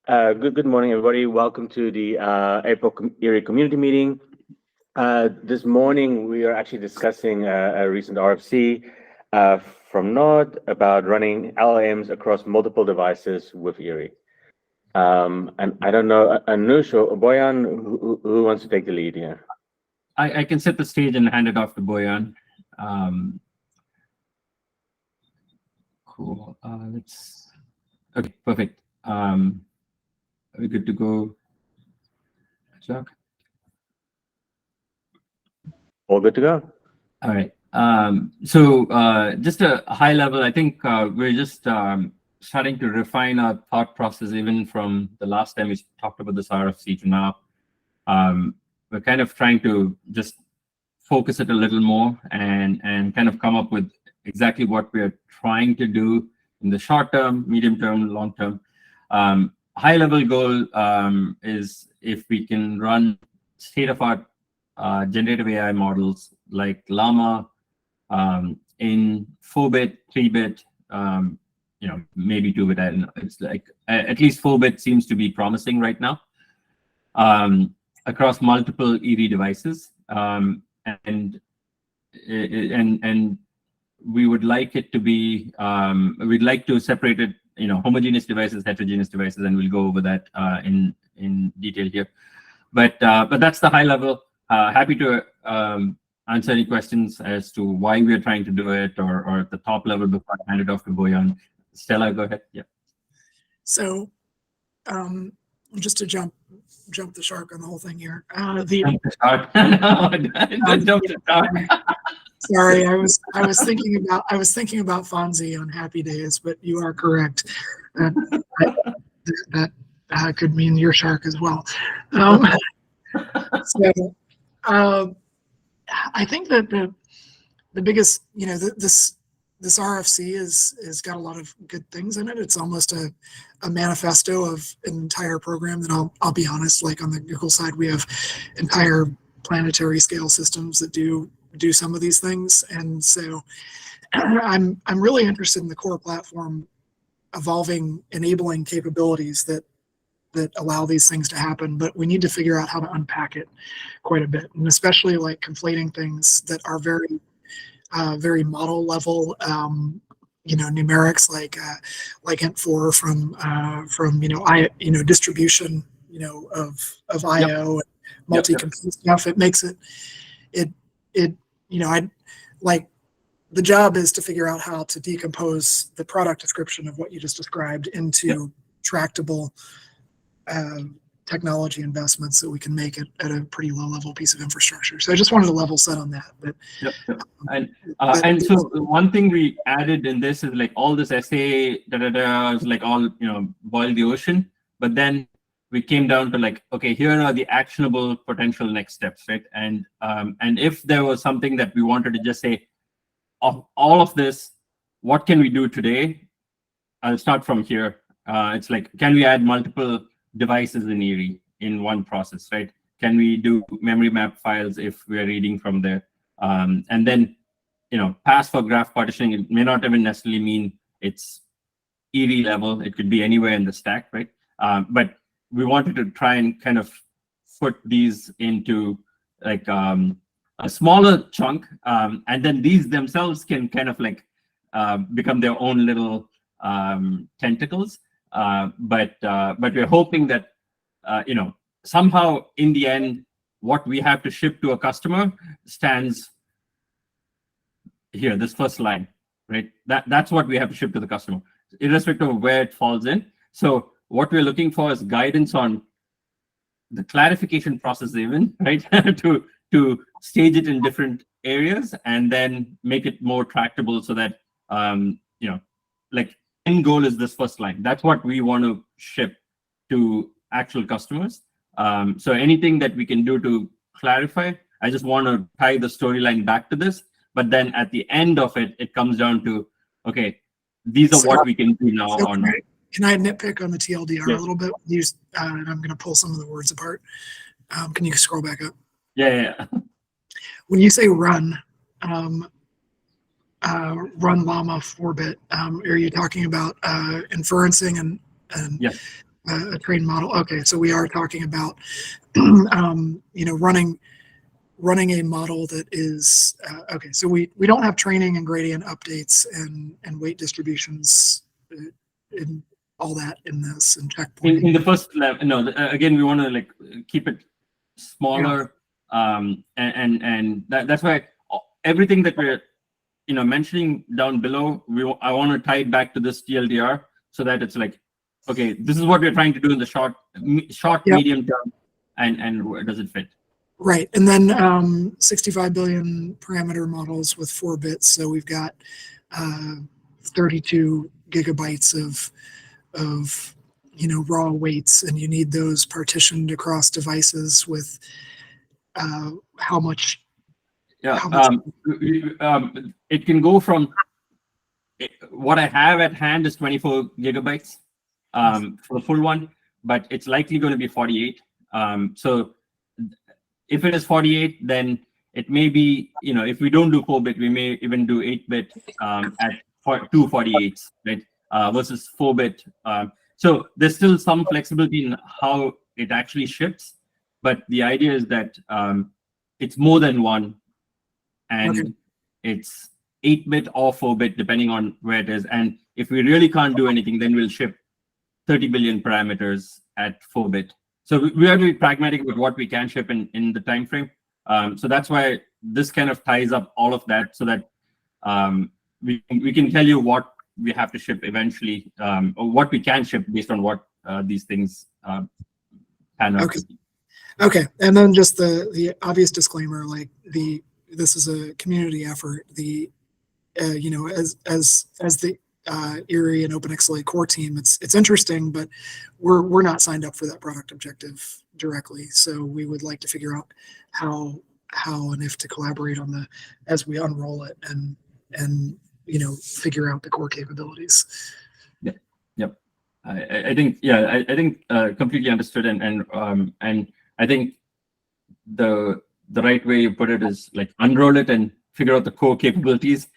Good morning, everybody. Welcome to the April IREE community meeting. This morning, we are actually discussing a recent RFC from Nod about running LLMs across multiple devices with IREE. And I don't know, Anush or Boyan, who wants to take the lead here? I can set the stage and hand it off to Boyan. Cool. Okay, perfect. Are we good to go, Chuck? All good to go. All right. So just a high level, I think we're just starting to refine our thought process even from the last time we talked about this RFC to now. We're kind of trying to just focus it a little more and kind of come up with exactly what we're trying to do in the short term, medium term, long term. High level goal is if we can run state-of-art generative AI models like Llama in 4-bit, 3-bit, maybe 2-bit. I don't know. It's like at least 4-bit seems to be promising right now across multiple IREE devices, and we would like it to be. We'd like to separate it. Homogeneous devices, heterogeneous devices, and we'll go over that in detail here. But that's the high level. Happy to answer any questions as to why we are trying to do it, or at the top level before I hand it off to Boyan. Stella, go ahead. Yeah. So, just to jump the shark on the whole thing here. Jump the shark. No, jump the shark. Sorry, I was thinking about Fonzie on Happy Days, but you are correct. That could mean your shark as well. I think that the biggest, this RFC is got a lot of good things in it. It's almost a manifesto of an entire program that I'll be honest, like on the Google side, we have entire planetary scale systems that do some of these things. And so I'm really interested in the core platform evolving, enabling capabilities that allow these things to happen, but we need to figure out how to unpack it quite a bit, and especially like conflating things that are very model level, numerics like Int4 from distribution of IO and multi-compute stuff. It makes I'd like, the job is to figure out how to decompose the product description of what you just described into tractable technology investments that we can make it at a pretty low level piece of infrastructure. So I just wanted to level set on that. But and so one thing we added in this is like all this essay is like all boil the ocean, but then we came down to like, okay, here are the actionable potential next steps, right? And if there was something that we wanted to just say, of all of this, what can we do today? I'll start from here. It's like, can we add multiple devices in IREE in one process, right? Can we do memory map files if we're reading from there? And then, pass for graph partitioning, it may not even necessarily mean it's IREE level. It could be anywhere in the stack, right? But we wanted to try and kind of put these into like a smaller chunk, and then these themselves can kind of like become their own little tentacles. But we're hoping that somehow in the end, what we have to ship to a customer stands here, this first line, right? That's what we have to ship to the customer, irrespective of where it falls in. So what we're looking for is guidance on the clarification process, even, right? to stage it in different areas and then make it more tractable so that like end goal is this first line. That's what we want to ship to actual customers. So anything that we can do to clarify, I just want to tie the storyline back to this. But then at the end of it, it comes down to, okay, these are what we can do now or not. Can I nitpick on the TLDR a little bit? And I'm going to pull some of the words apart. Can you scroll back up? Yeah. When you say run Llama 4-bit, are you talking about inferencing and yes. a trained model. Okay, so we are talking about, running a model that is, okay, so we don't have training and gradient updates and weight distributions in all that in this and checkpointing. In the first level, no, again, we want to like keep it smaller. And that's why everything that we're mentioning down below, I want to tie it back to this TLDR so that it's like, okay, this is what we're trying to do in the short, medium term, and where does it fit? Right, and then 65 billion parameter models with 4 bits. So we've got 32 gigabytes of raw weights, and you need those partitioned across devices with how much. Yeah, it can go from what I have at hand is 24 gigabytes for the full one, but it's likely going to be 48. So if it is 48, then it may be, if we don't do 4-bit, we may even do 8-bit at 248s, right? Versus 4-bit. So there's still some flexibility in how it actually ships, but the idea is that it's more than one, and it's 8-bit or 4-bit, depending on where it is. And if we really can't do anything, then we'll ship 30 billion parameters at 4-bit. So we have to be pragmatic with what we can ship in the time frame. So that's why this kind of ties up all of that, so that we can tell you what we have to ship eventually, or what we can ship based on what these things pan out to be. Okay, and then just the obvious disclaimer, like this is a community effort. The as the IREE and OpenXLA core team, it's interesting, but we're not signed up for that product objective directly. So we would like to figure out how and if to collaborate on as we unroll it and figure out the core capabilities. Yep. I think completely understood, and I think the right way you put it is like unroll it and figure out the core capabilities.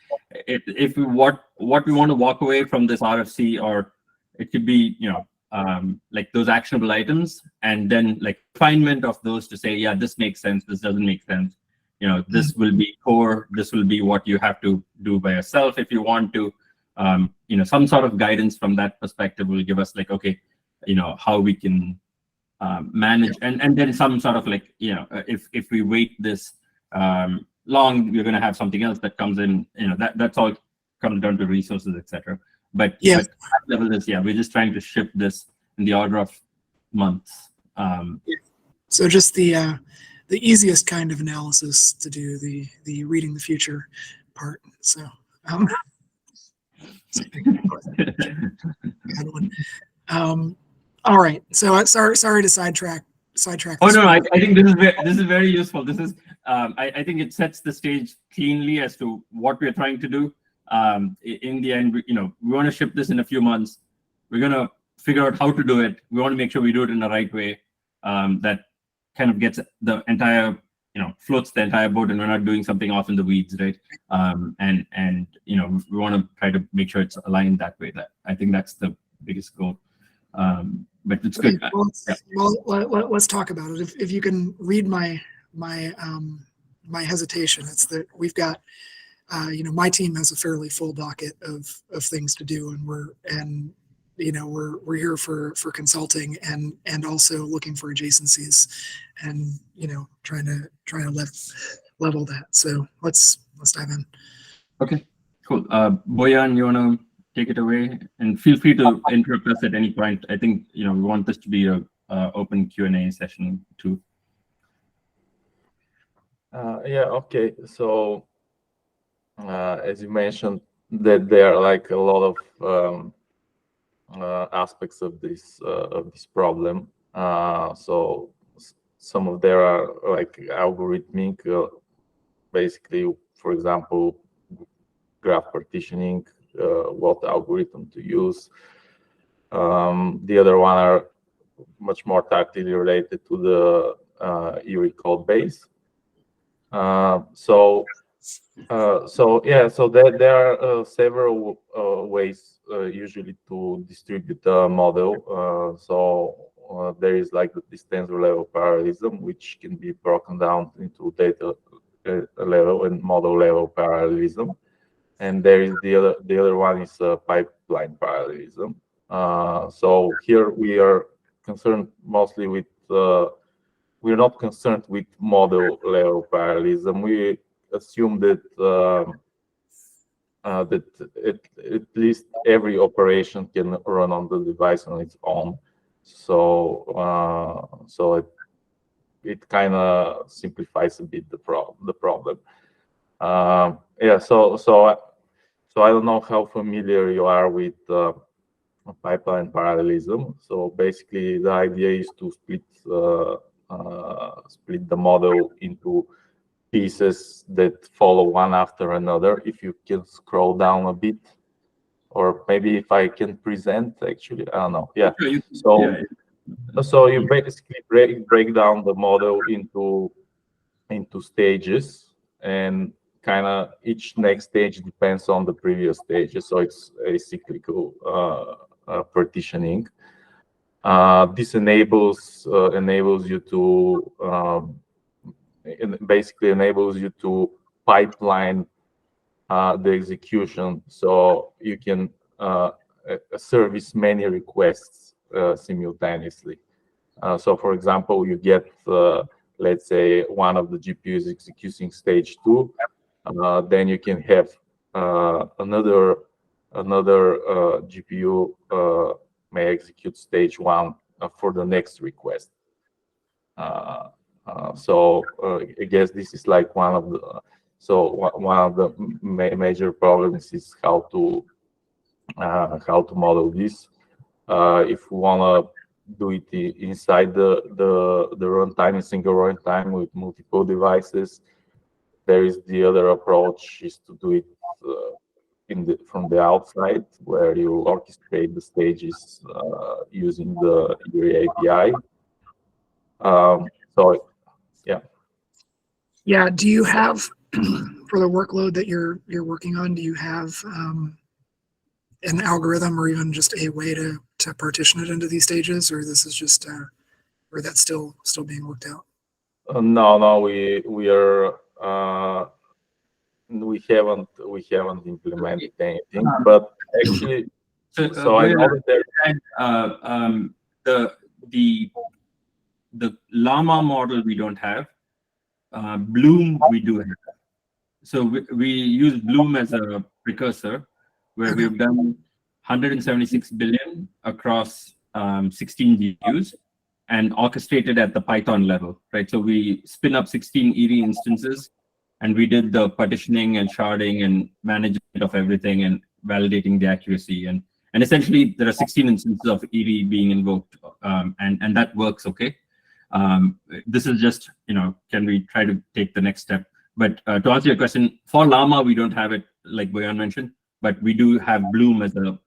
If what we want to walk away from this RFC, or it could be like those actionable items, and then like refinement of those to say, yeah, this makes sense, this doesn't make sense. This will be core, this will be what you have to do by yourself if you want to. Some sort of guidance from that perspective will give us like, okay, how we can manage, and then some sort of like, if we wait this long, we're going to have something else that comes in. That's all comes down to resources, etc. But at that level is, we're just trying to ship this in the order of months. So just the easiest kind of analysis to do, the reading the future part. So all right. So sorry to sidetrack. Oh no, I think this is very useful. This is I think it sets the stage cleanly as to what we're trying to do. In the end, we want to ship this in a few months. We're going to figure out how to do it. We want to make sure we do it in the right way, that kind of gets the entire, floats the entire boat, and we're not doing something off in the weeds, right? And we want to try to make sure it's aligned that way. That I think that's the biggest goal. But it's good. Well, let's talk about it. If you can read my hesitation, it's that we've got, my team has a fairly full docket of things to do, and we're here for consulting and also looking for adjacencies, and trying to level that. So let's dive in. Okay, cool. Boyan, you want to take it away, and feel free to interrupt us at any point. I think we want this to be a open Q&A session too. Okay. So as you mentioned, that there are like a lot of aspects of this problem. So some of them are like algorithmic, basically, for example, graph partitioning, what algorithm to use. The other one are much more tactically related to the IREE code base. So So there are several ways usually to distribute the model. There is like this tensor level parallelism, which can be broken down into data level and model level parallelism, and there is the other one is pipeline parallelism. So here we are concerned mostly with we're not concerned with model level parallelism. We assume that that at least every operation can run on the device on its own. So it kind of simplifies a bit the problem. Yeah. So I don't know how familiar you are with pipeline parallelism. So basically, the idea is to split the model into pieces that follow one after another. If you can scroll down a bit, or maybe if I can present, actually, I don't know. Yeah. So you basically break down the model into stages, and kind of each next stage depends on the previous stages. So it's a cyclical partitioning. This enables you to basically enables you to pipeline the execution, so you can service many requests simultaneously. So, for example, you get let's say one of the GPUs executing stage 2, then you can have another GPU may execute stage 1 for the next request. So I guess this is like one of the major problems is how to model this. If we want to do it inside the runtime, in single runtime with multiple devices, there is the other approach is to do it from the outside, where you orchestrate the stages using the IREE API. So yeah. Yeah. Do you have for the workload that you're working on? Do you have an algorithm or even just a way to partition it into these stages, or this is just or that's still being worked out? No, we are we haven't implemented anything, but actually, so I know that there. The llama model we don't have. Bloom we do have. So we use Bloom as a precursor, where we've done 176 billion across 16 GPUs and orchestrated at the Python level, right? So we spin up 16 IREE instances, and we did the partitioning and sharding and management of everything and validating the accuracy. And essentially, there are 16 instances of IREE being invoked, and that works okay. This is just, can we try to take the next step? But to answer your question, for Llama, we don't have it like Boyan mentioned, but we do have Bloom as a,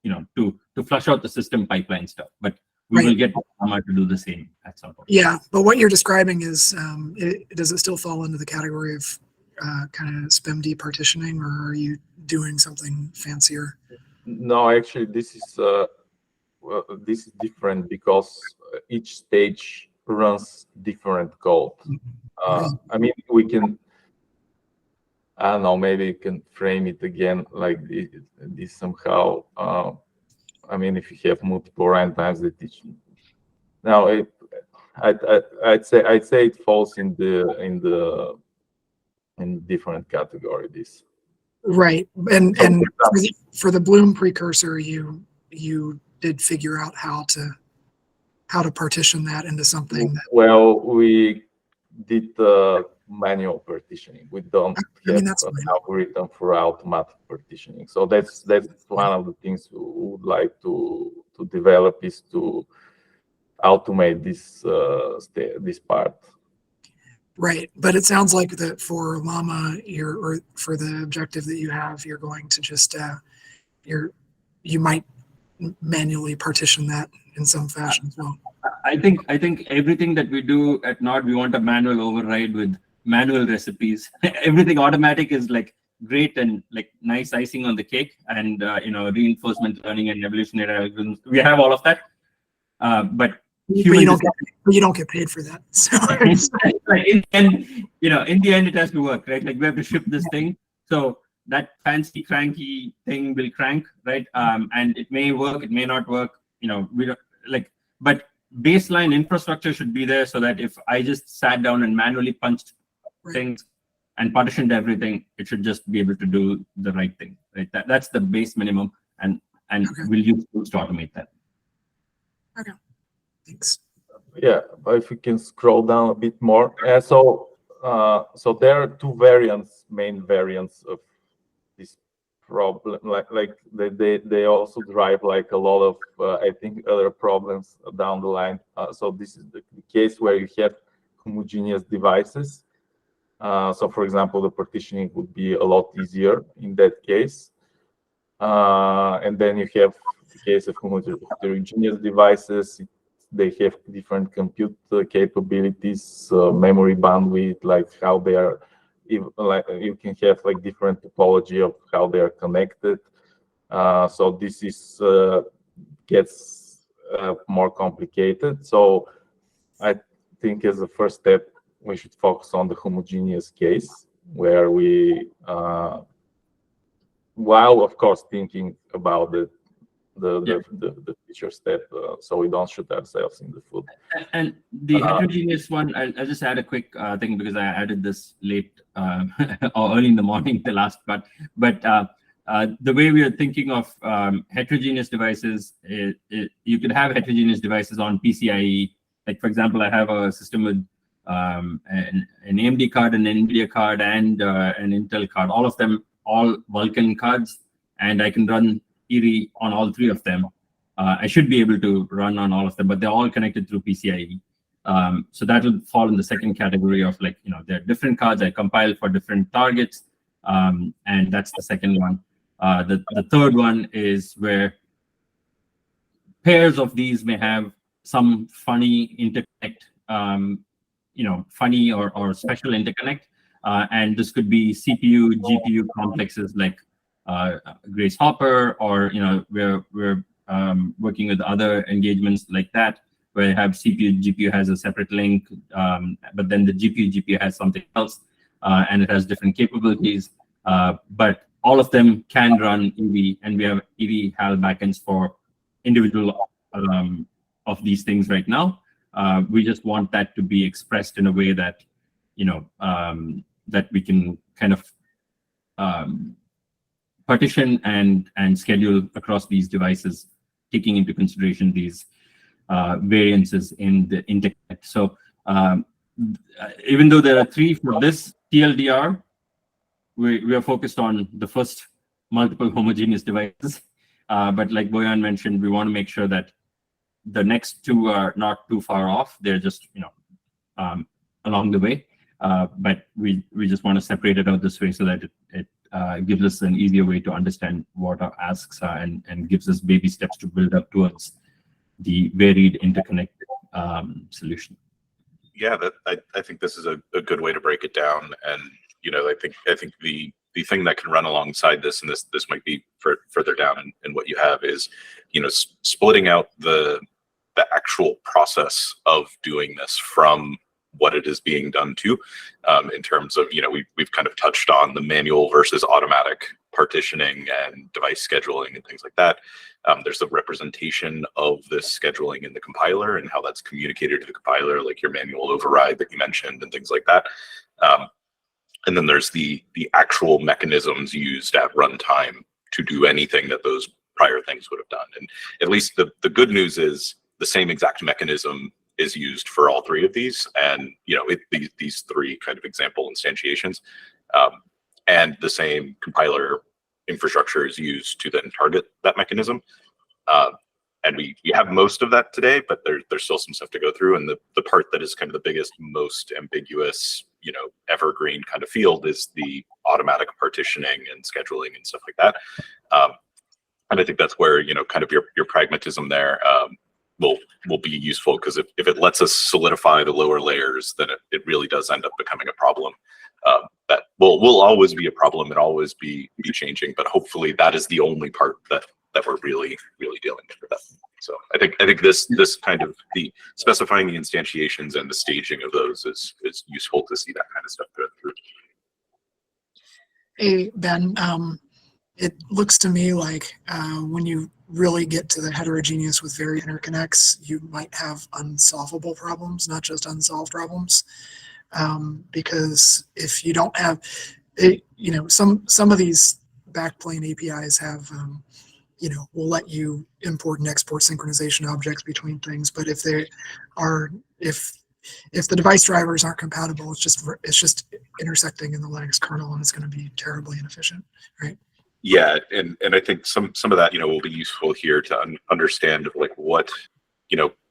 to flush out the system pipeline stuff. But we will get Llama to do the same at some point. Yeah, but what you're describing is, does it still fall into the category of kind of SPEMD partitioning, or are you doing something fancier? No, actually, this is different because each stage runs different code. I mean, we can, I don't know, maybe you can frame it again like this somehow. I mean, if you have multiple runtimes that each, now I'd say it falls in different category. This. Right, and for the Bloom precursor, you did figure out how to partition that into something. Well, we did manual partitioning. We don't have an algorithm for automatic partitioning. So that's one of the things we would like to develop, is to automate this part. Right, but it sounds like that for Llama, or for the objective that you have, you're going to just you might manually partition that in some fashion as well. I think everything that we do at Nod, we want a manual override with manual recipes. Everything automatic is like great and like nice icing on the cake, and reinforcement learning and evolutionary algorithms. We have all of that, but you don't get paid for that. So like in the end, it has to work, right? Like we have to ship this thing, so that fancy cranky thing will crank, right? And it may work, it may not work. We don't like, but baseline infrastructure should be there so that if I just sat down and manually punched things and partitioned everything, it should just be able to do the right thing, right? That's the base minimum, and we'll use tools to automate that. Okay, thanks. Yeah, but if we can scroll down a bit more. So there are two main variants of this problem. Like they also drive like a lot of I think other problems down the line. So this is the case where you have homogeneous devices. So for example, the partitioning would be a lot easier in that case. And then you have the case of heterogeneous devices. They have different compute capabilities, memory bandwidth, like how they are. You can have like different topology of how they are connected. So this is gets more complicated. So I think as a first step, we should focus on the homogeneous case, where we, while of course thinking about the future step, so we don't shoot ourselves in the foot. And the heterogeneous one, I'll just add a quick thing because I added this late or early in the morning, the last part. But the way we are thinking of heterogeneous devices, you could have heterogeneous devices on PCIe. Like for example, I have a system with an AMD card, an NVIDIA card, and an Intel card. All of them, all Vulkan cards, and I can run IREE on all three of them. I should be able to run on all of them, but they're all connected through PCIe. So that will fall in the second category of like, they're different cards. I compile for different targets, and that's the second one. The third one is where pairs of these may have some funny interconnect, funny or special interconnect, and this could be CPU, GPU complexes like Grace Hopper, or we're working with other engagements like that, where you have CPU, GPU has a separate link, but then the GPU has something else, and it has different capabilities. But all of them can run IREE, and we have IREE HAL backends for individual of these things right now. We just want that to be expressed in a way that that we can kind of partition and schedule across these devices, taking into consideration these variances in the interconnect. So even though there are three for this TLDR, we are focused on the first multiple homogeneous devices. But like Boyan mentioned, we want to make sure that the next two are not too far off. They're just along the way. But we just want to separate it out this way so that it gives us an easier way to understand what our asks are, and gives us baby steps to build up towards the varied interconnected solution. Yeah, I think this is a good way to break it down. And I think the thing that can run alongside this, and this might be further down in what you have, is splitting out the actual process of doing this from what it is being done to, in terms of we've kind of touched on the manual versus automatic partitioning and device scheduling and things like that. There's the representation of this scheduling in the compiler and how that's communicated to the compiler, like your manual override that you mentioned and things like that. And then there's the actual mechanisms used at runtime to do anything that those prior things would have done. And at least the good news is the same exact mechanism is used for all three of these, and these three kind of example instantiations, and the same compiler infrastructure is used to then target that mechanism. And we have most of that today, but there's still some stuff to go through. And the part that is kind of the biggest, most ambiguous, evergreen kind of field is the automatic partitioning and scheduling and stuff like that. And I think that's where kind of your pragmatism there will be useful, because if it lets us solidify the lower layers, then it really does end up becoming a problem. That will always be a problem and always be changing, but hopefully that is the only part that we're really dealing with that. So I think this kind of the specifying the instantiations and the staging of those is useful to see that kind of stuff go through. Hey, Ben, it looks to me like when you really get to the heterogeneous with very interconnects, you might have unsolvable problems, not just unsolved problems. Because if you don't have, some of these backplane APIs have, will let you import and export synchronization objects between things. But if they are, if the device drivers aren't compatible, it's just intersecting in the Linux kernel, and it's going to be terribly inefficient, right? Yeah, and I think some of that will be useful here to understand like what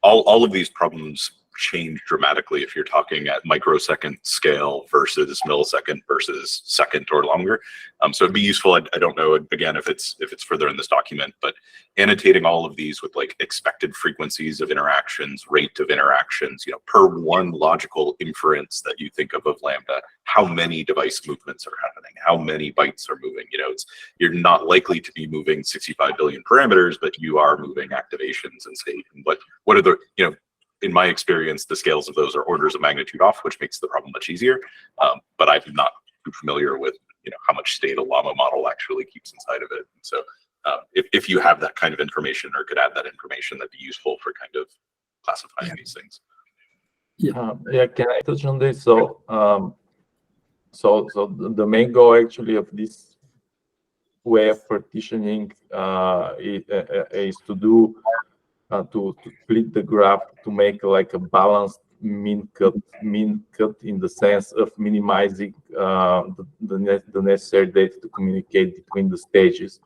all of these problems change dramatically if you're talking at microsecond scale versus millisecond versus second or longer. So it'd be useful. I don't know again if it's further in this document, but annotating all of these with like expected frequencies of interactions, rate of interactions, per one logical inference that you think of Lambda, how many device movements are happening, how many bytes are moving. You're not likely to be moving 65 billion parameters, but you are moving activations and state. And what are the in my experience, the scales of those are orders of magnitude off, which makes the problem much easier. But I'm not too familiar with how much state a llama model actually keeps inside of it. And so if you have that kind of information or could add that information, that'd be useful for kind of classifying these things. Yeah, can I touch on this? So the main goal actually of this way of partitioning is to do to split the graph to make like a balanced mean cut in the sense of minimizing the necessary data to communicate between the stages.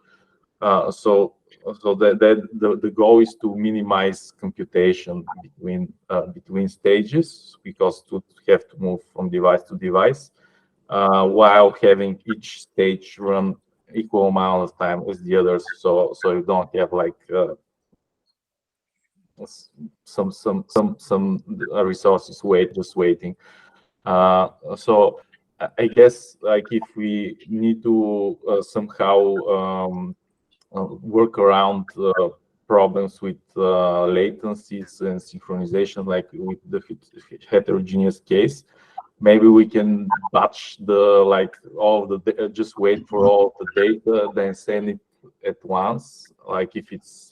So the goal is to minimize computation between stages, because to have to move from device to device while having each stage run equal amount of time as the others. So you don't have like some resources just waiting. So I guess like if we need to somehow work around problems with latencies and synchronization, like with the heterogeneous case, maybe we can batch all of the just wait for all of the data, then send it at once. Like if it's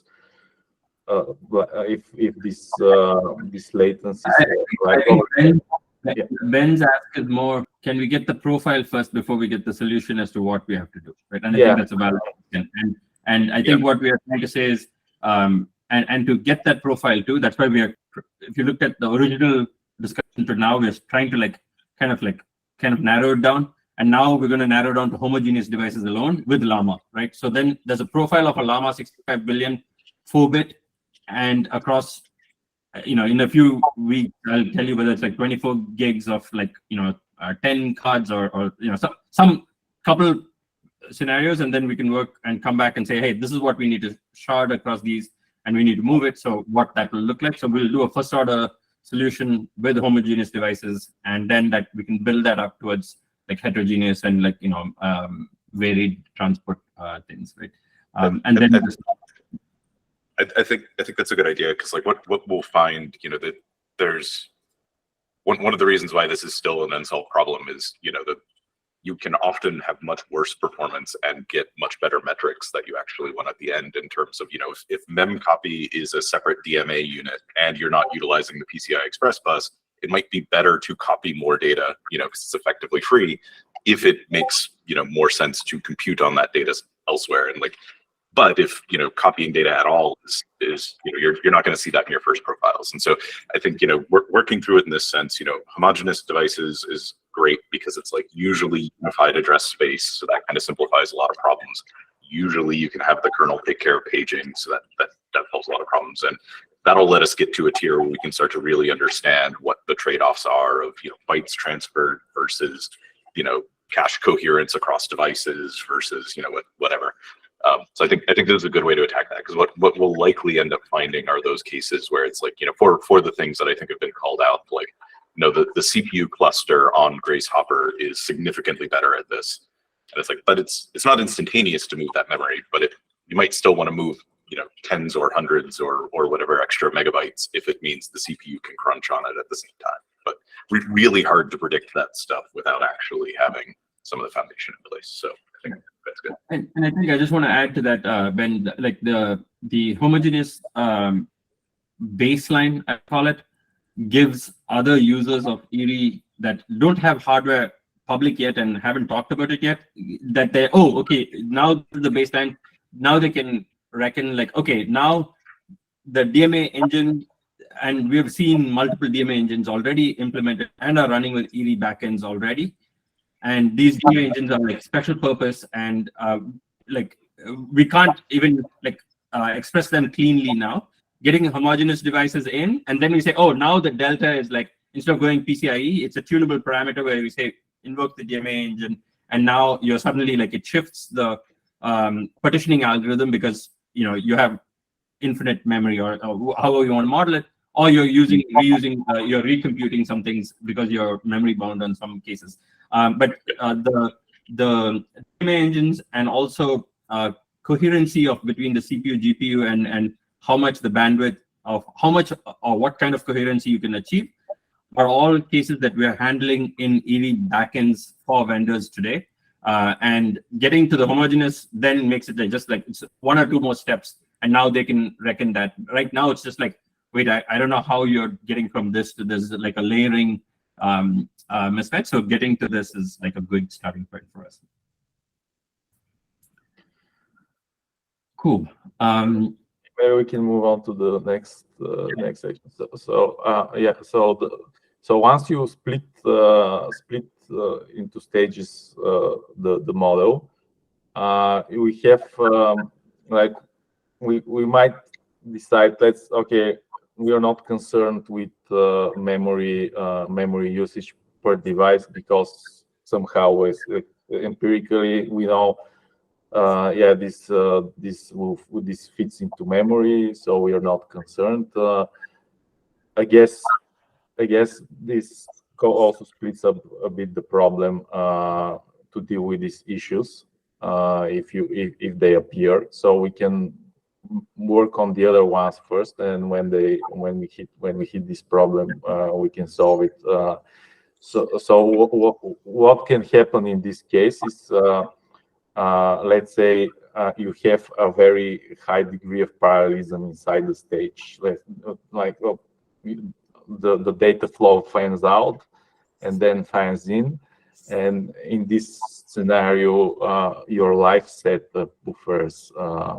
if this latency Ben's ask is more, can we get the profile first before we get the solution as to what we have to do, right? And I think that's a valid question. And I think what we are trying to say is and to get that profile too, that's why we are, if you looked at the original discussion to now, we're trying to kind of narrow it down. And now we're going to narrow down to homogeneous devices alone with Llama, right? So then there's a profile of a Llama 65 billion 4-bit, and across, in a few weeks, I'll tell you whether it's like 24 gigs of 10 cards or some couple scenarios, and then we can work and come back and say, hey, this is what we need to shard across these, and we need to move it. So what that will look like. So we'll do a first order solution with homogeneous devices, and then that we can build that up towards like heterogeneous and varied transport things, right? And then I think that's a good idea, because like what we'll find, that there's one of the reasons why this is still an unsolved problem is that you can often have much worse performance and get much better metrics that you actually want at the end, in terms of if memcopy is a separate DMA unit and you're not utilizing the PCI Express bus, it might be better to copy more data, because it's effectively free, if it makes more sense to compute on that data elsewhere. And but if copying data at all is you're not going to see that in your first profiles. And so I think working through it in this sense, homogeneous devices is great, because it's like usually unified address space, so that kind of simplifies a lot of problems. Usually you can have the kernel take care of paging, so that helps a lot of problems, and that'll let us get to a tier where we can start to really understand what the trade-offs are of bytes transferred versus cache coherence across devices versus whatever. So I think this is a good way to attack that, because what we'll likely end up finding are those cases where it's like, for the things that I think have been called out, like, the CPU cluster on Grace Hopper is significantly better at this. And it's like, but it's not instantaneous to move that memory, but you might still want to move, tens or hundreds or whatever extra megabytes if it means the CPU can crunch on it at the same time. But really hard to predict that stuff without actually having some of the foundation in place. So I think that's good. And I think I just want to add to that, Ben, like the homogeneous baseline, I call it, gives other users of IREE that don't have hardware public yet and haven't talked about it yet, that they, okay, now the baseline, now they can reckon like, okay, now the DMA engine, and we've seen multiple DMA engines already implemented and are running with IREE backends already. And these DMA engines are like special purpose, and we can't even express them cleanly now. Getting homogeneous devices in, and then we say, now the delta is like, instead of going PCIe, it's a tunable parameter where we say invoke the DMA engine, and now you're suddenly like, it shifts the partitioning algorithm because you have infinite memory, or however you want to model it, or you're reusing you're recomputing some things because you're memory bound on some cases. But the DMA engines, and also coherency between the CPU, GPU, and how much the bandwidth of how much or what kind of coherency you can achieve, are all cases that we are handling in IREE backends for vendors today. And getting to the homogeneous then makes it just like it's one or two more steps, and now they can reckon that. Right now it's just like, wait, I don't know how you're getting from this to this, like a layering mismatch. So getting to this is like a good starting point for us. Cool. Maybe we can move on to the next section. So once you split into stages the model, we have we might decide, we are not concerned with memory usage per device, because somehow empirically we know this fits into memory, so we are not concerned. I guess this also splits up a bit the problem to deal with these issues if they appear. So we can work on the other ones first, and when we hit this problem, we can solve it. So what can happen in this case is, let's say you have a very high degree of parallelism inside the stage, the data flow fans out and then fans in, and in this scenario your life set of buffers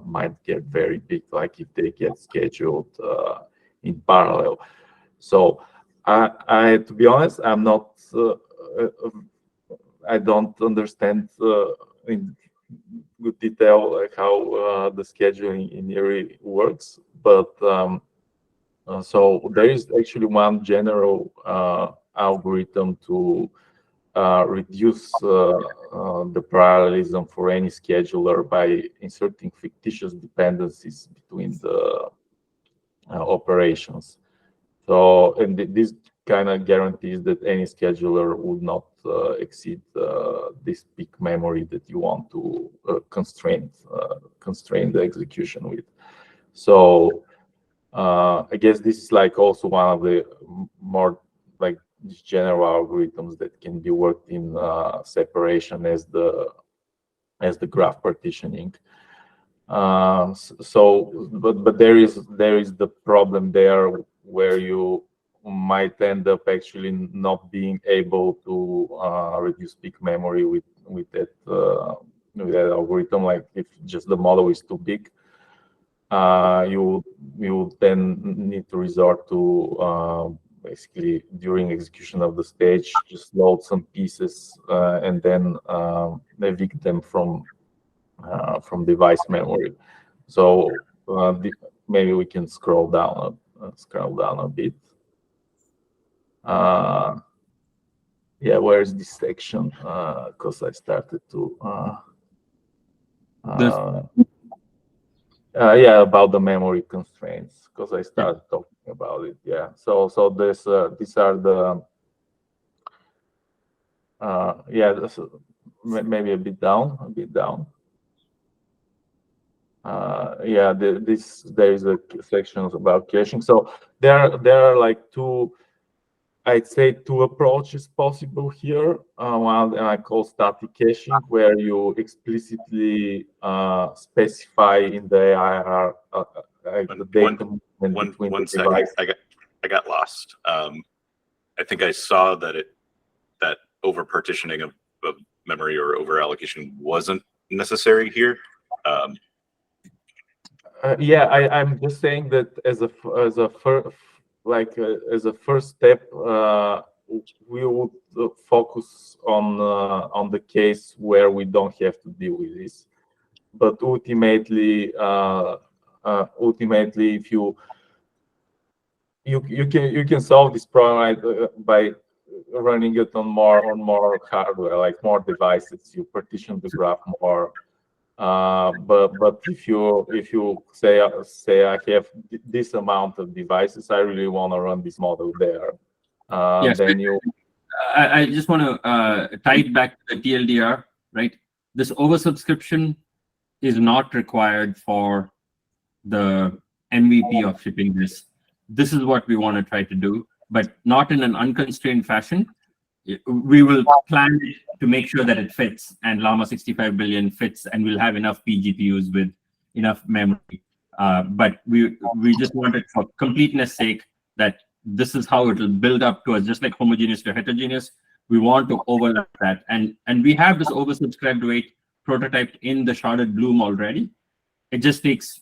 might get very big, like if they get scheduled in parallel. So I to be honest, I'm not I don't understand in good detail how the scheduling in IREE works, but so there is actually one general algorithm to reduce the parallelism for any scheduler by inserting fictitious dependencies between the operations. So, and this kind of guarantees that any scheduler would not exceed this peak memory that you want to constrain the execution with. So I guess this is like also one of the more like general algorithms that can be worked in separation as the graph partitioning. So, but there is the problem there where you might end up actually not being able to reduce peak memory with that algorithm. Like if just the model is too big, you then need to resort to basically during execution of the stage just load some pieces and then evict them from device memory. So maybe we can scroll down a bit. Yeah, where is this section? Because I started to Yeah, about the memory constraints, because I started talking about it. Yeah. So this these are the yeah, this, maybe a bit down, yeah, there is a section about caching. So there are like I'd say two approaches possible here. One I call static caching, where you explicitly specify in the AIR the data movement between one the second. device. I got lost. I think I saw that that over partitioning of memory or over allocation wasn't necessary here. Yeah, I'm just saying that as a first step, we would focus on the case where we don't have to deal with this. But ultimately, if you can solve this problem by running it on more hardware, like more devices. You partition the graph more. But if you say I have this amount of devices, I really want to run this model there. Yes. Then you. I just want to tie it back to the TLDR, right? This oversubscription is not required for the MVP of shipping this. This is what we want to try to do, but not in an unconstrained fashion. We will plan it to make sure that it fits, and Llama 65 billion fits, and we'll have enough PGPUs with enough memory. But we just wanted, for completeness sake, that this is how it will build up to us, just like homogeneous to heterogeneous. We want to overlap that, and we have this oversubscribed weight prototyped in the sharded Bloom already. It just takes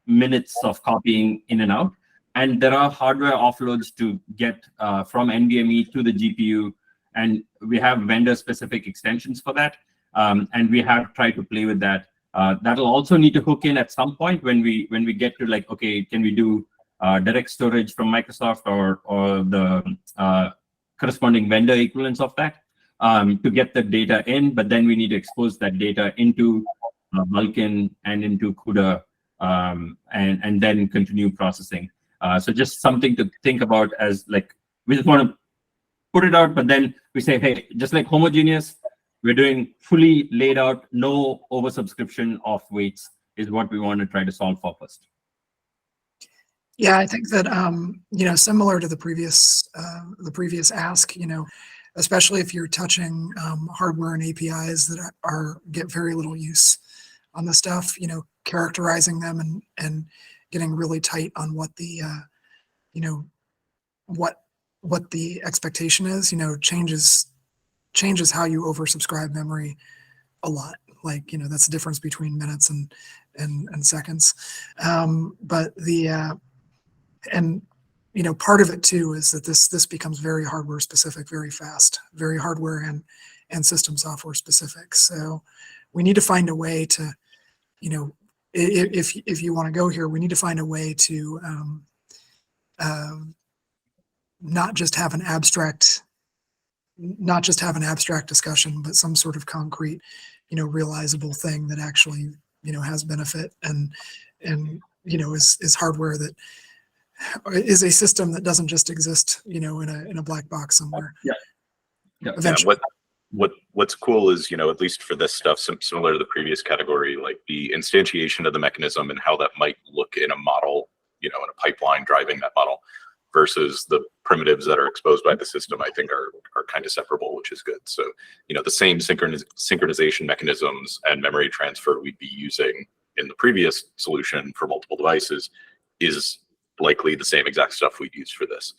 minutes of copying in and out, and there are hardware offloads to get from NVMe to the GPU, and we have vendor-specific extensions for that, and we have tried to play with that. That'll also need to hook in at some point when we get to, like, okay, can we do direct storage from Microsoft or the corresponding vendor equivalents of that to get the data in, but then we need to expose that data into Vulkan and into CUDA, and then continue processing. So just something to think about, as like, we just want to put it out, but then we say, hey, just like homogeneous, we're doing fully laid out, no oversubscription of weights is what we want to try to solve for first. Yeah, I think that similar to the previous ask, especially if you're touching hardware and APIs that get very little use on the stuff, characterizing them and getting really tight on what the what the expectation is, changes how you oversubscribe memory a lot. Like, that's the difference between minutes and seconds. But part of it too is that this becomes very hardware specific, very fast, very hardware and system software specific. So we need to find a way to, if you want to go here, we need to find a way to not just have an abstract discussion, but some sort of concrete, realizable thing that actually, has benefit and is hardware that is a system that doesn't just exist, in a black box somewhere. Yeah. Eventually. What's cool is, at least for this stuff, similar to the previous category, like the instantiation of the mechanism and how that might look in a model, in a pipeline driving that model, versus the primitives that are exposed by the system, I think are kind of separable, which is good. So, the same synchronization mechanisms and memory transfer we'd be using in the previous solution for multiple devices is likely the same exact stuff we'd use for this.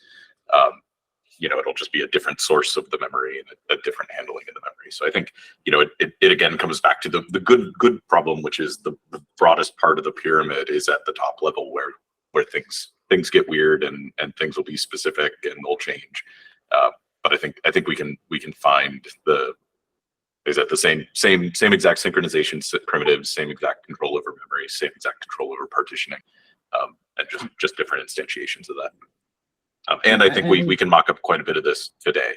It'll just be a different source of the memory and a different handling of the memory. So I think, it again comes back to the good problem, which is the broadest part of the pyramid is at the top level where things get weird and things will be specific and they'll change. But I think we can find the same exact synchronization primitives, same exact control over memory, same exact control over partitioning, and just different instantiations of that. And I think we can mock up quite a bit of this today.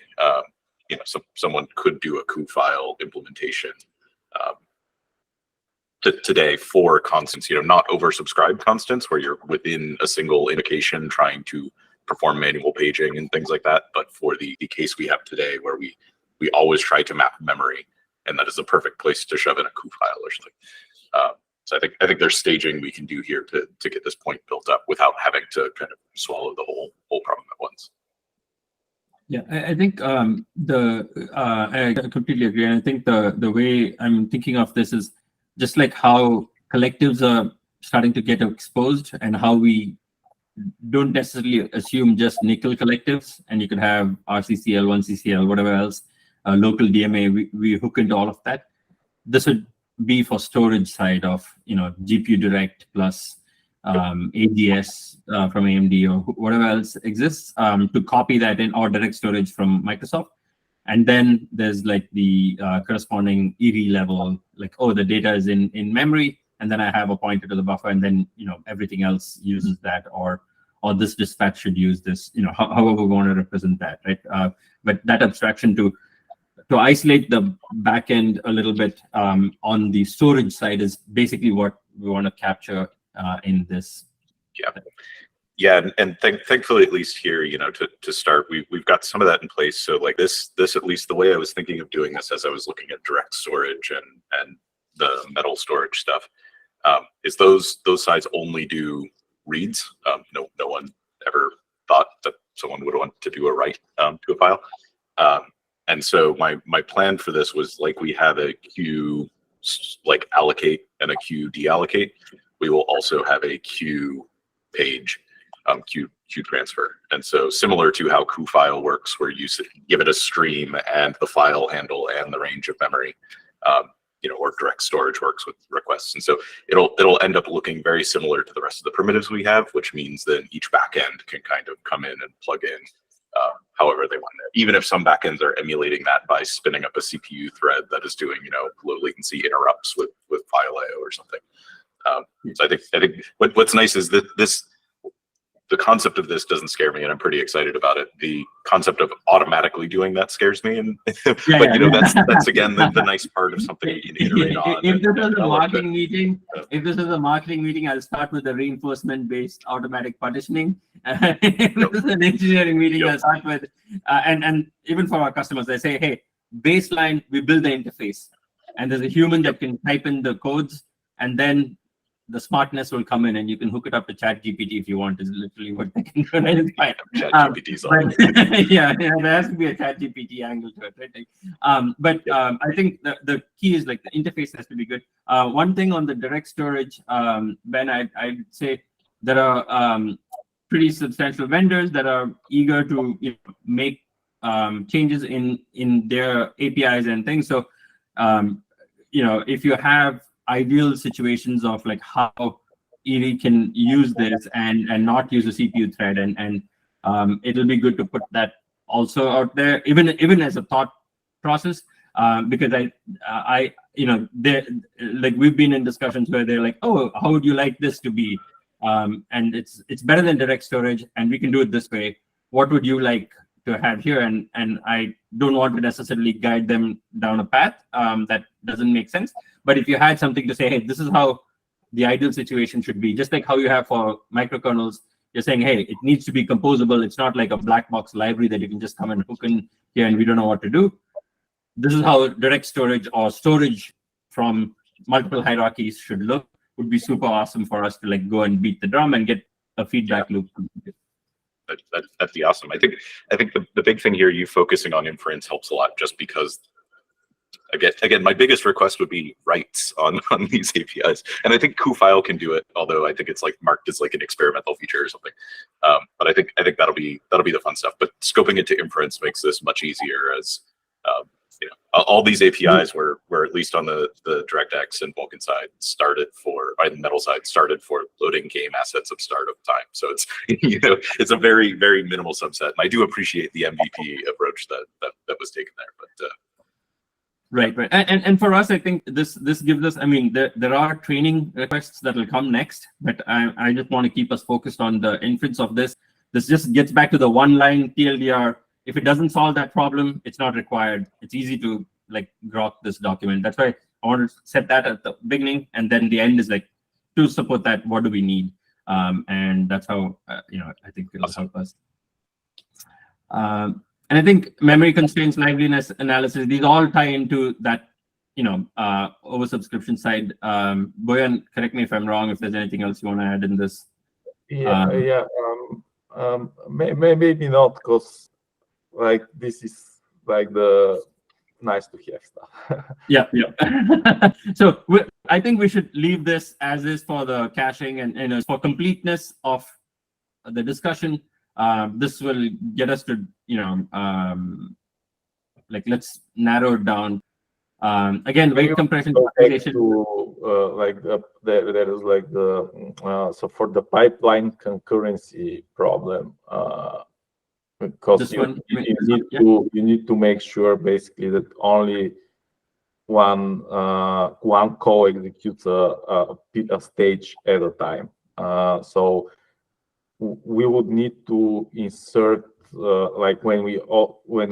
Someone could do a coup file implementation today for constants, not oversubscribed constants where you're within a single invocation trying to perform manual paging and things like that, but for the case we have today where we always try to map memory, and that is the perfect place to shove in a coup file or something. So I think there's staging we can do here to get this point built up without having to kind of swallow the whole problem at once. Yeah, I think I completely agree. And I think the way I'm thinking of this is just like how collectives are starting to get exposed, and how we don't necessarily assume just nickel collectives, and you could have RCCL, 1CCL, whatever else, local DMA. We hook into all of that. This would be for storage side of GPU Direct plus AGS from AMD or whatever else exists, to copy that in, or direct storage from Microsoft. And then there's like the corresponding IREE level, like, oh, the data is in memory, and then I have a pointer to the buffer, and then everything else uses that, or this dispatch should use this, however we want to represent that, right? But that abstraction to isolate the backend a little bit on the storage side is basically what we want to capture in this. Yeah, and thankfully, at least here, to start, we've got some of that in place. So like this at least the way I was thinking of doing this as I was looking at direct storage and the metal storage stuff, is those sides only do reads. No one ever thought that someone would want to do a write to a file. And so my plan for this was, like, we have a queue like allocate and a queue deallocate. We will also have a queue page, queue transfer. And so similar to how coup file works, where you give it a stream and the file handle and the range of memory, or direct storage works with requests. And so it'll end up looking very similar to the rest of the primitives we have, which means that each backend can kind of come in and plug in however they want it. Even if some backends are emulating that by spinning up a CPU thread that is doing, low latency interrupts with file IO or something. So I think what's nice is that the concept of this doesn't scare me, and I'm pretty excited about it. The concept of automatically doing that scares me, and that's again the nice part of something you can iterate on. If this is a marketing meeting, I'll start with the reinforcement-based automatic partitioning. If this is an engineering meeting, I'll start with and even for our customers, I say, hey, baseline, we build the interface, and there's a human that can type in the codes, and then the smartness will come in, and you can hook it up to ChatGPT if you want. Is literally what they can do. Right? ChatGPT's yeah, there has to be a ChatGPT angle to it, right? But I think the key is, like, the interface has to be good. One thing on the direct storage, Ben, I'd say there are pretty substantial vendors that are eager to make changes in their APIs and things. So if you have ideal situations of like how IREE can use this and not use a CPU thread, and it'll be good to put that also out there, even as a thought process, because I like, we've been in discussions where they're like, oh, how would you like this to be, and it's better than direct storage, and we can do it this way. What would you like to have here? And I don't want to necessarily guide them down a path that doesn't make sense. But if you had something to say, hey, this is how the ideal situation should be, just like how you have for microkernels, you're saying, hey, it needs to be composable. It's not like a black box library that you can just come and hook in here and we don't know what to do. This is how direct storage or storage from multiple hierarchies should look. Would be super awesome for us to like go and beat the drum and get a feedback loop. That'd be awesome. I think the big thing here, you focusing on inference helps a lot, just because again, my biggest request would be writes on these APIs, and I think coup-file can do it, although I think it's like marked as like an experimental feature or something. But I think that'll be the fun stuff. But scoping it to inference makes this much easier, as all these APIs were at least on the DirectX and Vulkan side by the Metal side started for loading game assets of startup time. So it's it's a very, very minimal subset. And I do appreciate the MVP approach that was taken there. But Right. And for us, I think this gives us, I mean, there are training requests that will come next, but I just want to keep us focused on the inference of this. This just gets back to the one line TLDR. If it doesn't solve that problem, it's not required. It's easy to like grok this document. That's why I want to set that at the beginning, and then the end is like, to support that, what do we need? And that's how, I think it'll help us. And I think memory constraints, liveliness analysis, these all tie into that, oversubscription side. Boyan, correct me if I'm wrong, if there's anything else you want to add in this. Maybe not, because like this is like the nice to have stuff. Yeah. So I think we should leave this as is for the caching, and for completeness of the discussion. This will get us to let's narrow it down. Again, weight compression optimization. There is like the so for the pipeline concurrency problem, because you need to make sure basically that only one call executes a stage at a time. So we would need to insert like when we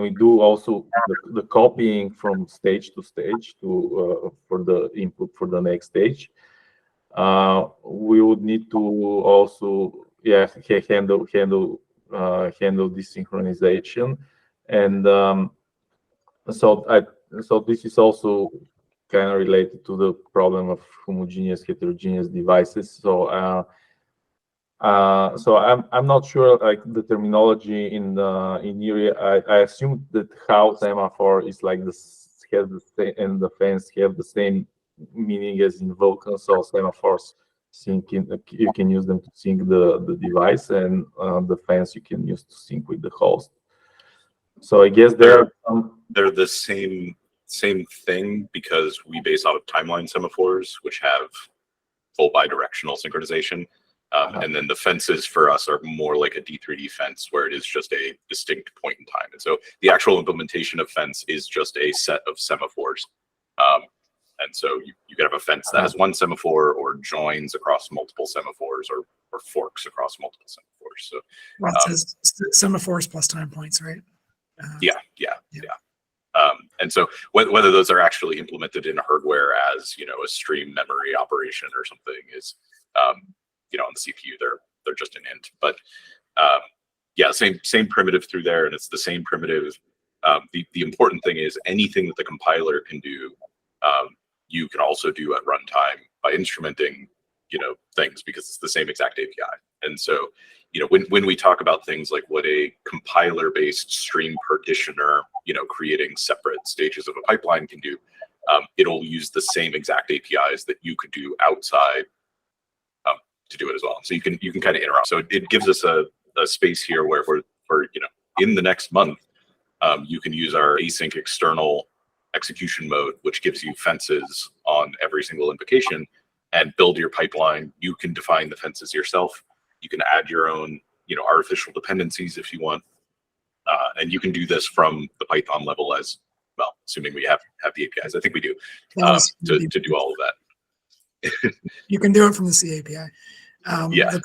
do also the copying from stage to stage for the input for the next stage. We would need to also handle desynchronization, and so this is also kind of related to the problem of homogeneous heterogeneous devices. So I'm not sure like the terminology in IREE. I assume that how semaphore is like and the fence have the same meaning as in Vulkan. So semaphores you can use them to sync the device, and the fence you can use to sync with the host. So I guess they're the same thing, because we base off of timeline semaphores, which have full bidirectional synchronization. And then the fences for us are more like a D3D fence, where it is just a distinct point in time. And so the actual implementation of fence is just a set of semaphores. And so you could have a fence that has one semaphore, or joins across multiple semaphores, or forks across multiple semaphores. So semaphores plus time points, right? Yeah. And so whether those are actually implemented in hardware as a stream memory operation or something is on the CPU they're just an int. But same primitive through there, and it's the same primitive. The important thing is anything that the compiler can do, you can also do at runtime by instrumenting things, because it's the same exact API. And so when we talk about things like what a compiler-based stream partitioner, creating separate stages of a pipeline can do, it'll use the same exact APIs that you could do outside to do it as well. So you can kind of interrupt. So it gives us a space here where for in the next month, you can use our async external execution mode, which gives you fences on every single invocation, and build your pipeline. You can define the fences yourself. You can add your own, artificial dependencies if you want, and you can do this from the Python level as well, assuming we have the APIs. I think we do, to do all of that. You can do it from the C API. The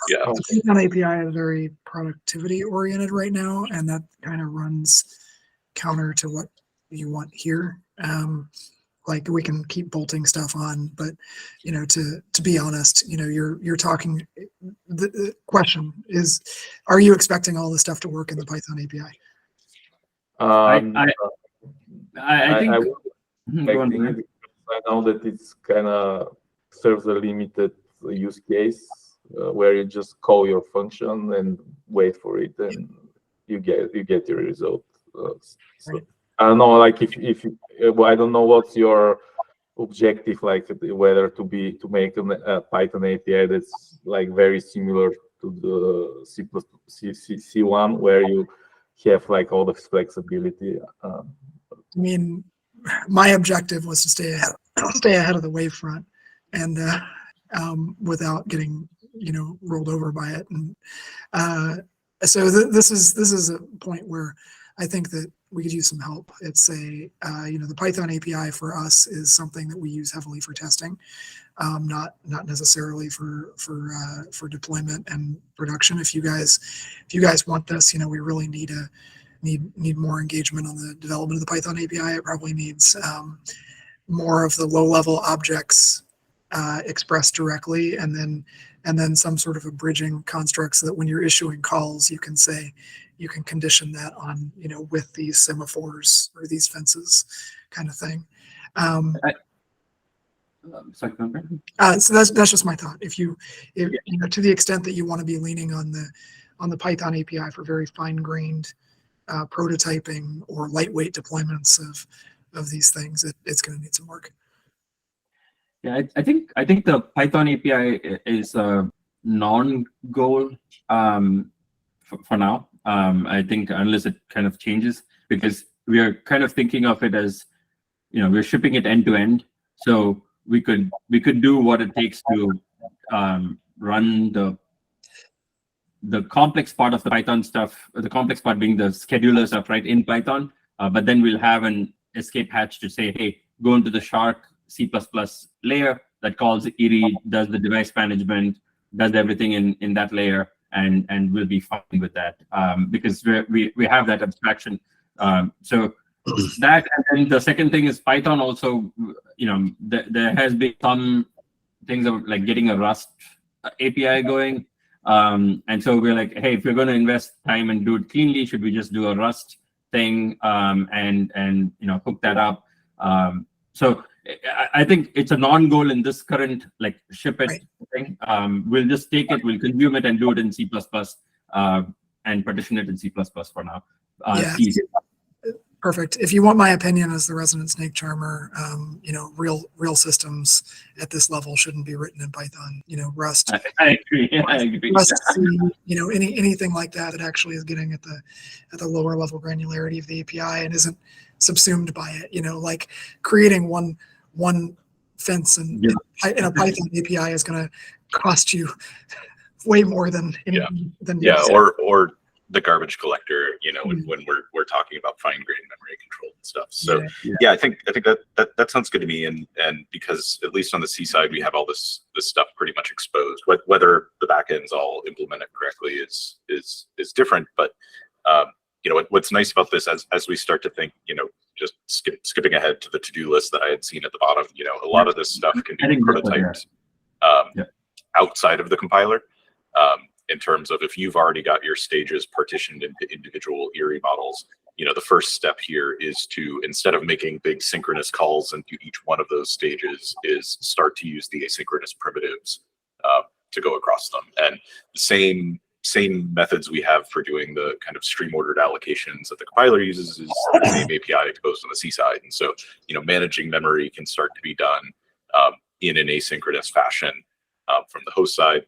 Python API is very productivity oriented right now, and that kind of runs counter to what you want here. Like we can keep bolting stuff on, but to be honest, you're talking. The question is, are you expecting all this stuff to work in the Python API? I think I know that it's kind of serves a limited use case where you just call your function and wait for it, and you get your result. So I don't know, like if I don't know what's your objective, like whether to make a Python API that's like very similar to the C1, where you have like all the flexibility. I mean, my objective was to stay ahead of the wave front, and without getting rolled over by it. And so this is a point where I think that we could use some help. It's the Python API for us is something that we use heavily for testing, not necessarily for deployment and production. If you guys want this, we really need more engagement on the development of the Python API. It probably needs more of the low-level objects expressed directly, and then some sort of a bridging construct so that when you're issuing calls, you can say, you can condition that on, with these semaphores or these fences kind of thing. So that's just my thought. If to the extent that you want to be leaning on the Python API for very fine-grained prototyping or lightweight deployments of these things, it's going to need some work. Yeah, I think the Python API is a non-goal for now. I think unless it kind of changes, because we are kind of thinking of it as, we're shipping it end to end. So we could do what it takes to run the complex part of the Python stuff, the complex part being the scheduler stuff, right, in Python. But then we'll have an escape hatch to say, hey, go into the Shark C++ layer that calls IREE, does the device management, does everything in that layer, and we'll be fine with that because we have that abstraction. So that, and then the second thing is Python also, there has been some things of like getting a Rust API going. And so we're like, hey, if we're going to invest time and do it cleanly, should we just do a Rust thing and hook that up? So I think it's a non-goal in this current like ship it thing. We'll just take it, we'll consume it and do it in C++ and partition it in C++ for now. Perfect. If you want my opinion as the resident snake charmer, real systems at this level shouldn't be written in Python. Rust. I agree. Yeah, I agree. Rust, anything like that that actually is getting at the lower level granularity of the API and isn't subsumed by it. Like creating one fence in a Python API is going to cost you way more than or the garbage collector, when we're talking about fine-grained memory control and stuff. So I think that sounds good to me. And because at least on the C side, we have all this stuff pretty much exposed. Whether the backend's all implemented correctly is different. But what's nice about this as we start to think, just skipping ahead to the to-do list that I had seen at the bottom, a lot of this stuff can be prototyped outside of the compiler. In terms of if you've already got your stages partitioned into individual IREE models, the first step here is to, instead of making big synchronous calls into each one of those stages, is start to use the asynchronous primitives to go across them. And the same methods we have for doing the kind of stream ordered allocations that the compiler uses is the same API exposed on the C side. And so, managing memory can start to be done in an asynchronous fashion from the host side.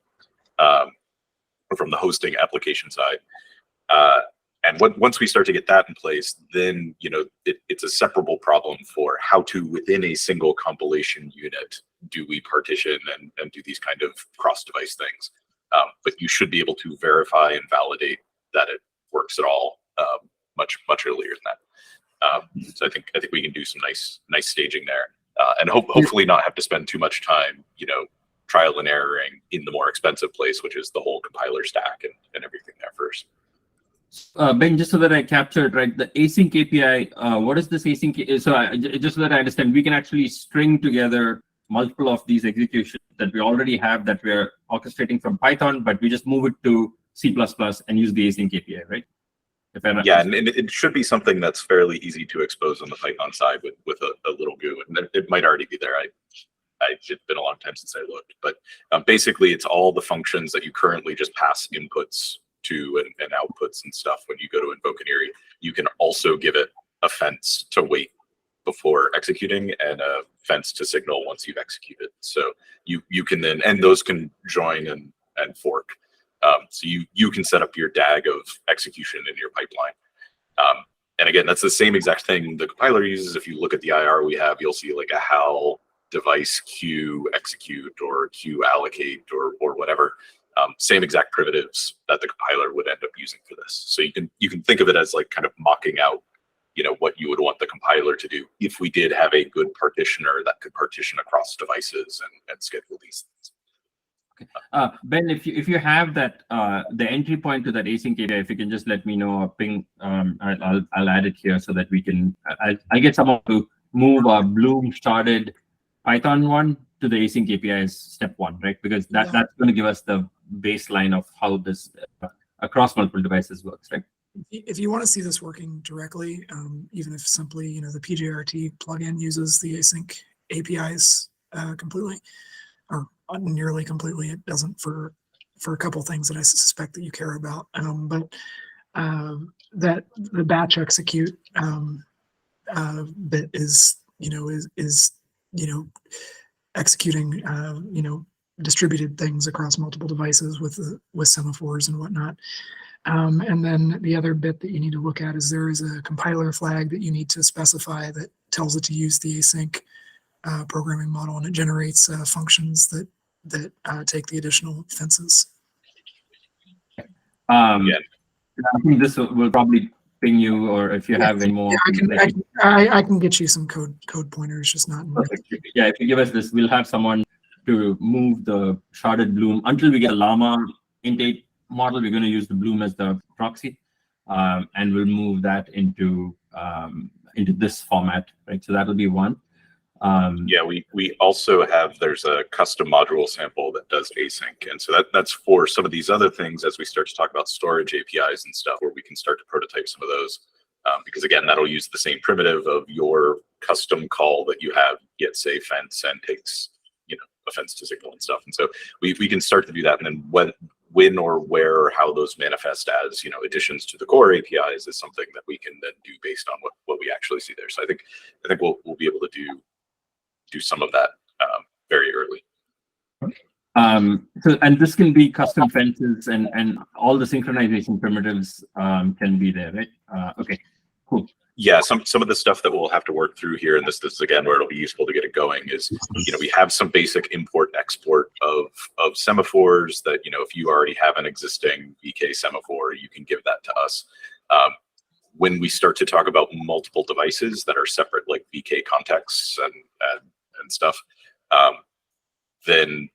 From the hosting application side. And once we start to get that in place, then it's a separable problem for how to, within a single compilation unit, do we partition and do these kind of cross-device things. But you should be able to verify and validate that it works at all much earlier than that. So I think we can do some nice staging there, and hopefully not have to spend too much time, trial and erroring in the more expensive place, which is the whole compiler stack and everything there first. Ben, just so that I captured right, the async API, what is this async? So just so that I understand, we can actually string together multiple of these executions that we already have that we're orchestrating from Python, but we just move it to C++ and use the async API, right? Yeah, and it should be something that's fairly easy to expose on the Python side with a little GUI, and it might already be there. It's been a long time since I looked, but basically it's all the functions that you currently just pass inputs to and outputs and stuff. When you go to invoke an IREE, you can also give it a fence to wait before executing and a fence to signal once you've executed. So you can then, and those can join and fork. So you can set up your DAG of execution in your pipeline. And again, that's the same exact thing the compiler uses. If you look at the IR we have, you'll see like a HAL device queue execute or queue allocate or whatever. Same exact primitives that the compiler would end up using for this. So you can think of it as like kind of mocking out, what you would want the compiler to do if we did have a good partitioner that could partition across devices and schedule these things. Okay. Ben, if you have that the entry point to that async API, if you can just let me know or ping, I'll add it here so that we can. I'll get someone to move our Bloom sharded Python one to the async API is step one, right? Because that's going to give us the baseline of how this across multiple devices works, right? If you want to see this working directly, even if simply the PJRT plugin uses the async APIs completely, or nearly completely, it doesn't for a couple things that I suspect that you care about. But that the batch execute bit is executing distributed things across multiple devices with semaphores and whatnot. And then the other bit that you need to look at is there is a compiler flag that you need to specify that tells it to use the async programming model, and it generates functions that take the additional fences. I think this will probably ping you, or if you have any more. Yeah, I can get you some code pointers, just not. Yeah, if you give us this, we'll have someone to move the sharded Bloom until we get a Llama intake model. We're going to use the Bloom as the proxy, and we'll move that into this format, right? So that'll be one. Yeah, we also have, there's a custom module sample that does async, and so that's for some of these other things as we start to talk about storage APIs and stuff, where we can start to prototype some of those, because again, that'll use the same primitive of your custom call that you have, get say fence and takes a fence to signal and stuff, and so we can start to do that, and then when or where or how those manifest as additions to the core APIs is something that we can then do based on what we actually see there. So I think we'll be able to do some of that very early. So, and this can be custom fences and all the synchronization primitives can be there, right? Okay, cool. Yeah, some of the stuff that we'll have to work through here, and this is again where it'll be useful to get it going, is we have some basic import export of semaphores that if you already have an existing VK semaphore, you can give that to us. When we start to talk about multiple devices that are separate, like VK contexts and stuff, then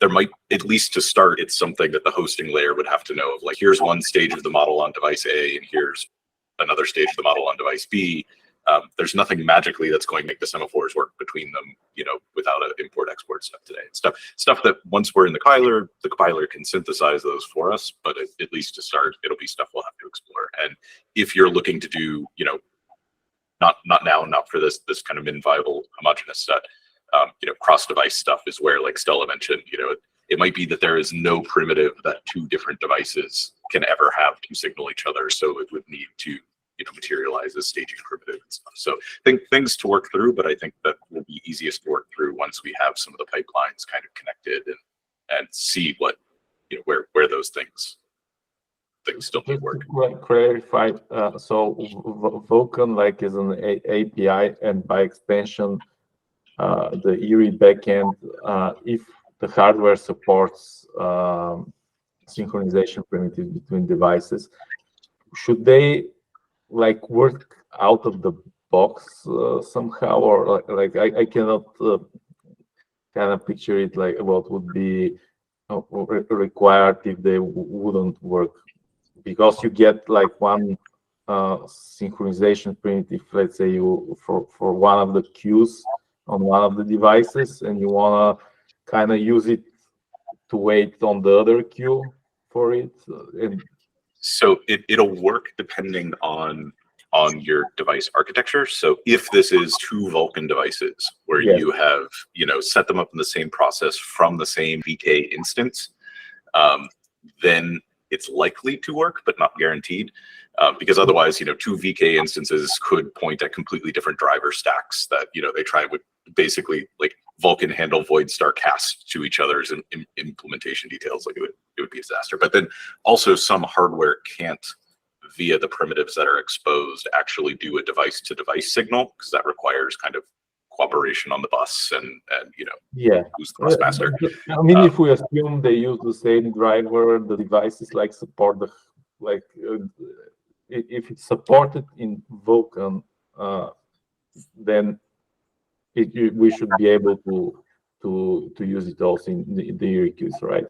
there might, at least to start, it's something that the hosting layer would have to know of, like, here's one stage of the model on device A, and here's another stage of the model on device B. There's nothing magically that's going to make the semaphores work between them, without an import-export step today. Stuff that once we're in the compiler can synthesize those for us, but at least to start, it'll be stuff we'll have to explore. And if you're looking to do, not now, not for this kind of min-viable homogeneous set, cross-device stuff is where, like Stella mentioned, it might be that there is no primitive that two different devices can ever have to signal each other, so it would need to materialize as staging primitive and stuff. So things to work through, but I think that will be easiest to work through once we have some of the pipelines kind of connected and see what where those things still need work. Clarify. So Vulkan is an API, and by extension, the IREE backend, if the hardware supports synchronization primitives between devices, should they work out of the box somehow, or I cannot kind of picture it like what would be required if they wouldn't work, because you get one synchronization primitive, let's say for one of the queues on one of the devices, and you want to kind of use it to wait on the other queue for it. So it'll work depending on your device architecture. So if this is two Vulkan devices where you have set them up in the same process from the same VK instance, then it's likely to work, but not guaranteed, because otherwise, two VK instances could point at completely different driver stacks that they try with basically Vulkan handle void star cast to each other's implementation details. It would be a disaster. But then also some hardware can't, via the primitives that are exposed, actually do a device to device signal, because that requires kind of cooperation on the bus and who's the bus master. I mean, if we assume they use the same driver, the devices support the if it's supported in Vulkan, then we should be able to use it also in the IREE queues, right?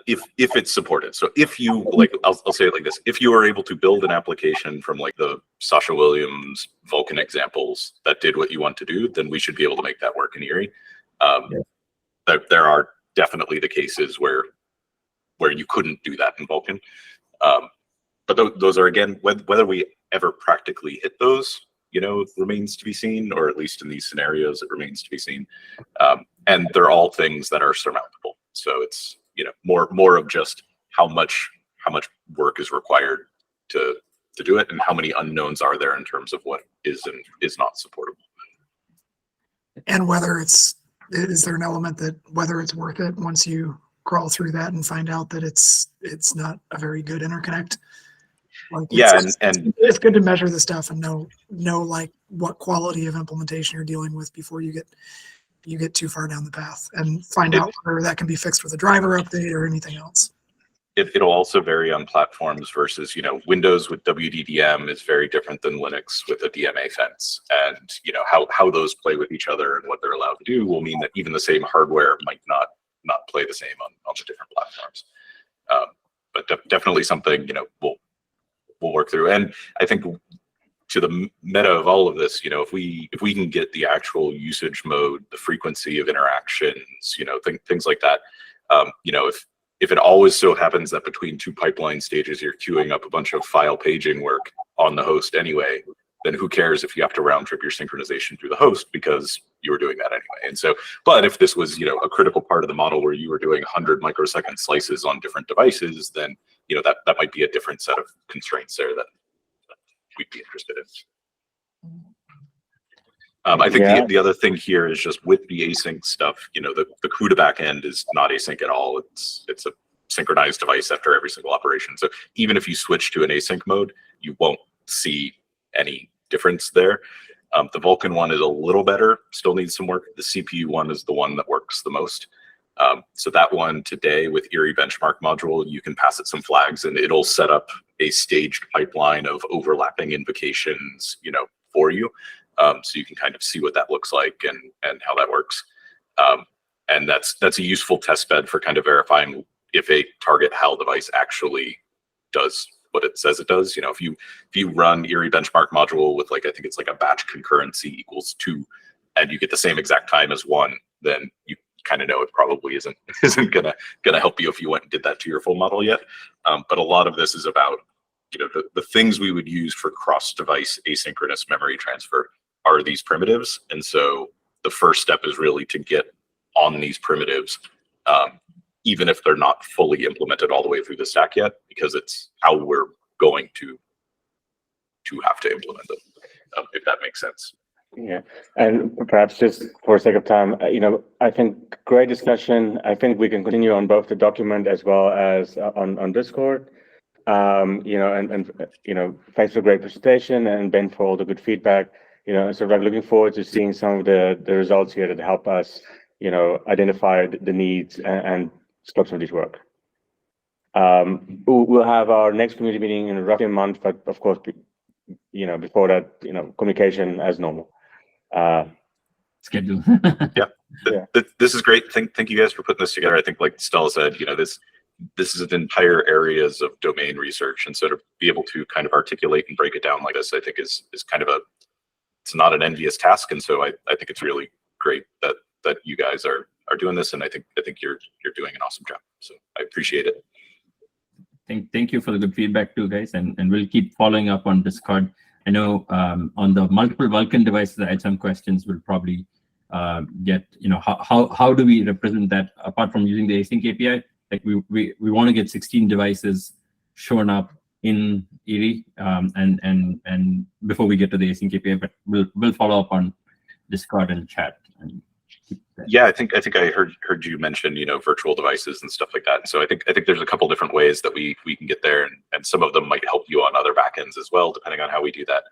if it's supported. So if you like, I'll say it like this: if you are able to build an application from like the Sasha Williams Vulkan examples that did what you want to do, then we should be able to make that work in IREE. There are definitely the cases where you couldn't do that in Vulkan. But those are, again, whether we ever practically hit those, remains to be seen, or at least in these scenarios, it remains to be seen. And they're all things that are surmountable. So it's, more of just how much work is required to do it, and how many unknowns are there in terms of what is and is not supportable. And is there an element that whether it's worth it once you crawl through that and find out that it's not a very good interconnect? Like it's good to measure the stuff and know like what quality of implementation you're dealing with before you get too far down the path, and find out whether that can be fixed with a driver update or anything else. It'll also vary on platforms versus, Windows with WDDM is very different than Linux with a DMA fence. And, how those play with each other and what they're allowed to do will mean that even the same hardware might not play the same on the different platforms. But definitely something, we'll work through. And I think to the meta of all of this, if we can get the actual usage mode, the frequency of interactions, things like that, if it always so happens that between two pipeline stages you're queuing up a bunch of file paging work on the host anyway, then who cares if you have to round trip your synchronization through the host, because you were doing that anyway. And so, but if this was, a critical part of the model where you were doing 100 microsecond slices on different devices, then, that might be a different set of constraints there that we'd be interested in. I think the other thing here is just with the async stuff, the CUDA backend is not async at all. It's a synchronized device after every single operation. So even if you switch to an async mode, you won't see any difference there. The Vulkan one is a little better, still needs some work. The CPU one is the one that works the most. So that one today with IREE benchmark module, you can pass it some flags and it'll set up a staged pipeline of overlapping invocations, for you. So you can kind of see what that looks like and how that works. And that's a useful test bed for kind of verifying if a target HAL device actually does what it says it does. If you run IREE benchmark module with I think it's like a batch concurrency equals 2, and you get the same exact time as 1, then you kind of know it probably isn't gonna help you if you went and did that to your full model yet. But a lot of this is about the things we would use for cross-device asynchronous memory transfer are these primitives. And so the first step is really to get on these primitives, even if they're not fully implemented all the way through the stack yet, because it's how we're going to have to implement them, if that makes sense. Yeah, and perhaps just for sake of time, I think great discussion. I think we can continue on both the document as well as on Discord. And thanks for a great presentation, and Ben for all the good feedback. So I'm looking forward to seeing some of the results here that help us, identify the needs and scope some of this work. We'll have our next community meeting in roughly a month, but of course, before that, communication as normal. Schedule. This is great. Thank you guys for putting this together. I think, like Stella said, this is entire areas of domain research, and so to be able to kind of articulate and break it down like this, I think is kind of it's not an envious task. And so I think it's really great that you guys are doing this, and I think you're doing an awesome job. So I appreciate it. Thank you for the good feedback too, guys, and we'll keep following up on Discord. I know on the multiple Vulkan devices, I had some questions. We'll probably get, how do we represent that apart from using the async API? Like we want to get 16 devices shown up in IREE, and before we get to the async API, but we'll follow up on Discord and chat. And yeah, I think I heard you mention virtual devices and stuff like that. And so I think there's a couple different ways that we can get there, and some of them might help you on other backends as well, depending on how we do that.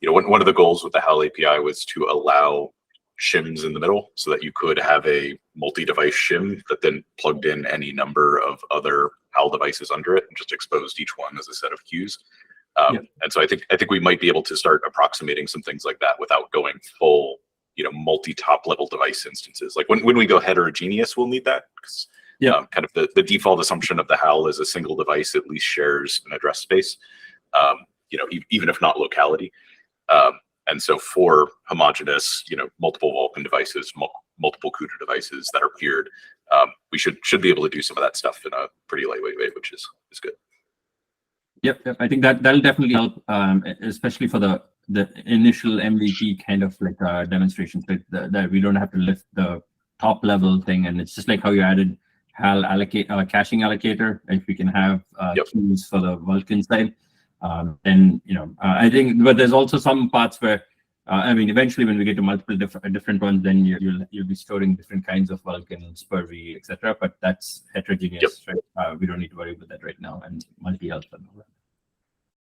One of the goals with the HAL API was to allow shims in the middle, so that you could have a multi-device shim that then plugged in any number of other HAL devices under it and just exposed each one as a set of queues. And so I think we might be able to start approximating some things like that without going full multi-top level device instances. Like when we go heterogeneous, we'll need that, because Yeah. Kind of the default assumption of the HAL is a single device at least shares an address space, even if not locality. And so for homogeneous, multiple Vulkan devices, multiple CUDA devices that are peered, we should be able to do some of that stuff in a pretty lightweight way, which is good. Yep. I think that'll definitely help, especially for the initial MVP kind of like demonstrations, that we don't have to lift the top level thing, and it's just like how you added HAL caching allocator. If we can have queues for the Vulkan side, then I think. But there's also some parts where eventually when we get to multiple different ones, then you'll be storing different kinds of Vulkans per V, etc. But that's heterogeneous, right? We don't need to worry about that right now, and multi-health and all that.